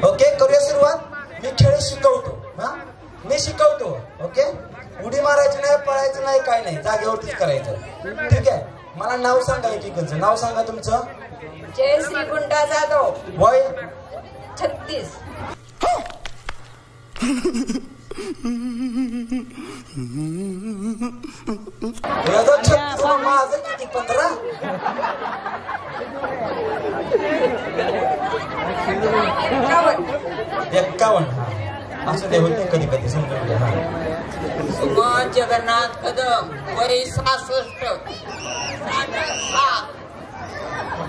Okay, करूया सुरुवात. मी खेळ शिकवतो. हा, मी शिकवतो. ओके, उडी मारायची नाही, पळायचं नाही, काय नाही, जागेवरतीच करायचं. ठीक आहे. मला नाव सांगा, एकेकांचं नाव सांगा तुमचं. जय श्री गुंडा जाधव. वय 36. माझं किती 15. 51. असं ते होते कधी कधी समजून घ्या. सुमन जगन्नाथ कदम, वय 66.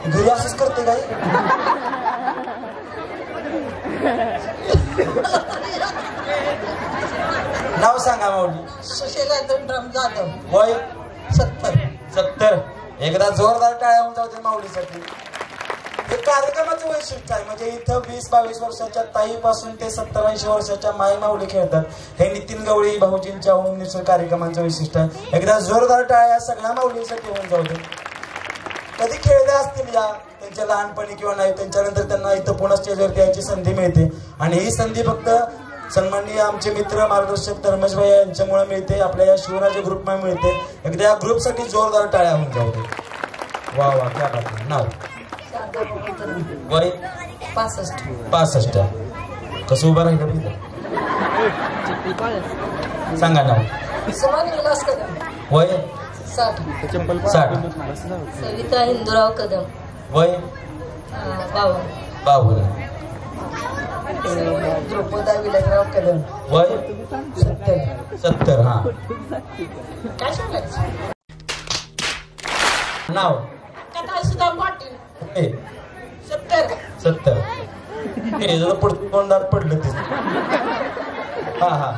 घरी असंच करते काय? नाव सांगा माऊली. सुशीला धनराम जाधव. वय 70. एकदा जोरदार टाळ्या होऊन जाऊ माऊलीसाठी. हे कार्यक्रमाचं वैशिष्ट्य आहे. म्हणजे इथं 20-22 वर्षाच्या ताईपासून ते 70-80 वर्षाच्या माई माऊली खेळतात. हे नितीन गवळी भाऊजींच्या होम कार्यक्रमाचं वैशिष्ट्य आहे. एकदा जोरदार टाळ्या सगळ्या माऊलींसाठी होऊन जाऊ दे. कधी खेळले असतील या त्यांच्या लहानपणी किंवा नाही, त्यांच्यानंतर त्यांना इथं पुन्हा स्टेजवरती यायची संधी मिळते. आणि ही संधी फक्त सन्माननीय आमचे मित्र मार्गदर्शक धर्मेश भाई यांच्यामुळे मिळते, आपल्या या शिवराज ग्रुपमुळे मिळते. एकदा या ग्रुपसाठी जोरदार टाळ्या होऊन जाऊ दे. वा वा, क्या बात आहे. नाव वय 65. कसं उभं राहिलं सांगा नाव. सुमन विलास कदम. वय 60. सविता हिंदूराव कदम. वय 52. द्रौपदा विलासराव कदम. वय 70. हा, काय सांगायचं. नाव कथासुधा पाटील. 70. हे जरा तोंडात पडलं ते. हा हा.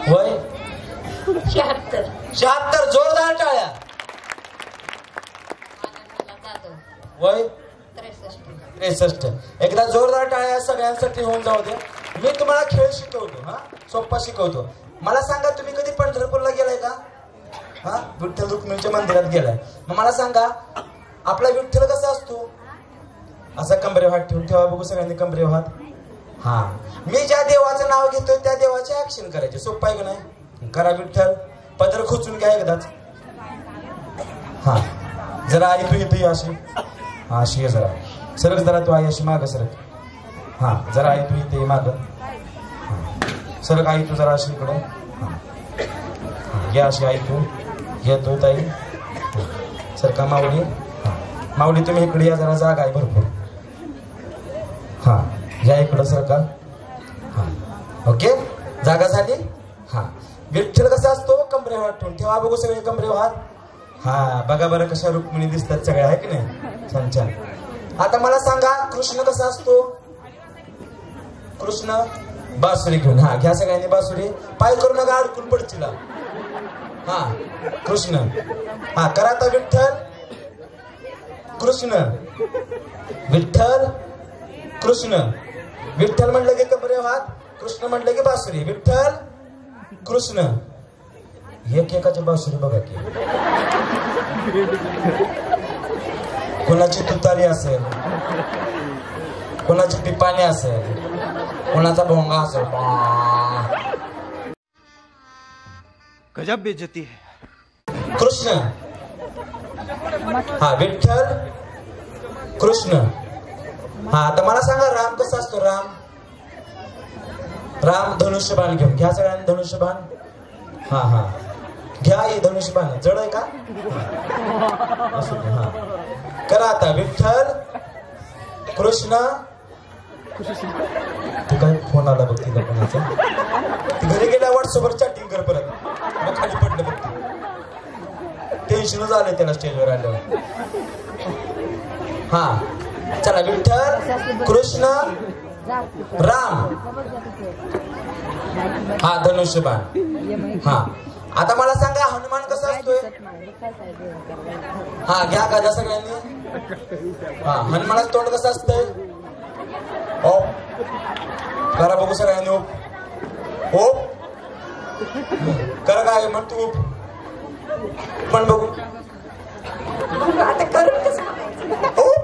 वय 76. जोरदार टाळ्या. वय 63. एकदा जोरदार टाळ्या सगळ्यांसाठी होऊन जाऊ दे. मी तुम्हाला खेळ शिकवतो. हा, सोप्पा शिकवतो. मला सांगा, तुम्ही कधी पंढरपूरला गेलाय का? हा, विठ्ठल रुक्मिणीच्या मंदिरात गेलाय. मग मला सांगा, आपला विठ्ठल कसा असतो? असा कमरेवर हात ठेवून ठेवा बघू सगळ्यांनी कमरेवर हात. हा, मी ज्या देवाचं नाव घेतोय त्या देवाचे ऍक्शन करायचे. सोप्पा आहे का नाही? करा. विठ्ठल. पदर खोचून घ्या एकदाच. हा, जरा आई तू येतो अशी. हा, अशी आहे. जरा सरक, जरा तू आई अशी माग सरक. हा, जरा आई तू इथे माग. सरक आई तू जरा अशी इकडे. घ्या अशी आई तू. घेतो ताई. सरका माऊली. माऊली तुम्ही इकडे या, जरा जागा आहे भरपूर. हा, या इकडं सरका. हा, ओके, जागा झाली. हा, विठ्ठल कसा असतो? कमरेवर हात ठेवून ठेवा बघू सगळे कमरेवर हात. हा, बघा बरं कशा रुक्मिणी दिसतात सगळ्या, आहे की नाही? छान छान. आता मला सांगा, कृष्ण कसा असतो? कृष्ण बासुरी घेऊन. हा, घ्या सगळ्यांनी बासुरी. पाय करू नका, अडकून पडतील. हा, कृष्ण. हा, करा आता. विठ्ठल कृष्ण, विठ्ठल कृष्ण. विठ्ठल म्हटलं की कमरेवर हात, कृष्ण म्हटलं की बासुरी. विठ्ठल कृष्ण. एकाची बासुरी बघा की. कोणाची तुतारी असेल, कोणाची पिपाणी असेल, कोणाचा भोंगा असेल. गजब बेइज्जती है. कृष्ण. हा, विठ्ठल कृष्ण. हा, आता मला सांगा, राम कसा असतो? राम. राम धनुष्यबाण घेऊन. घ्या सगळ्यांनी धनुष्यबाण. हा हा, घ्या. हे धनुष्यबाण जड आहे का? असू दे. हा, करा आता. विठ्ठल कृष्ण. तू काय फोन आला बघ तिला कोणाचा. घरी गेल्या व्हॉट्सअपवर चॅटिंग कर परत. मग खाली पडलं बघ. टेन्शनच आलंय त्याला स्टेजवर आल्यावर. हा, चला. विठ्ठल कृष्ण राम. हा, धनुष्यबाण. हा, आता मला सांगा, हनुमान कसा असतोय? हा, घ्या गाजा सगळ्यांनी. हा, हनुमानाचं तोंड कसं असतंय? ओप. करा बघू सगळ्यांनी. ओप. ओप. करा काय म्हणतो? ओप. पण बघू. आता करू. ओप.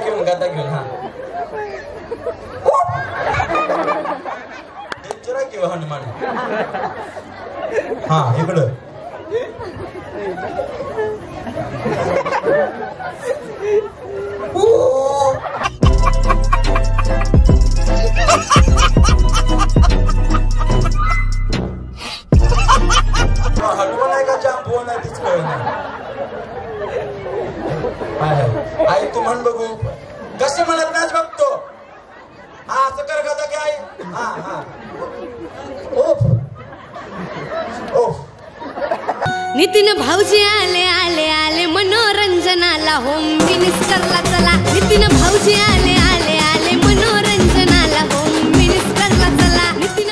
गदा घेऊन हा डेंजर घेऊ हनुमान हा इकडं हनुमान आहे का जांबू नाही तीच कळ आई तू म्हण बघू कसे म्हणत नाच बघतो हा असं कर गदा की आई हा हा ओफ ओफ नितीन भाऊजी आले आले आले मनोरंजनाला होम मिनिस्टरला चला नितीन भाऊजी आले आले आले मनोरंजनाला होम मिनिस्टरला चला नितीन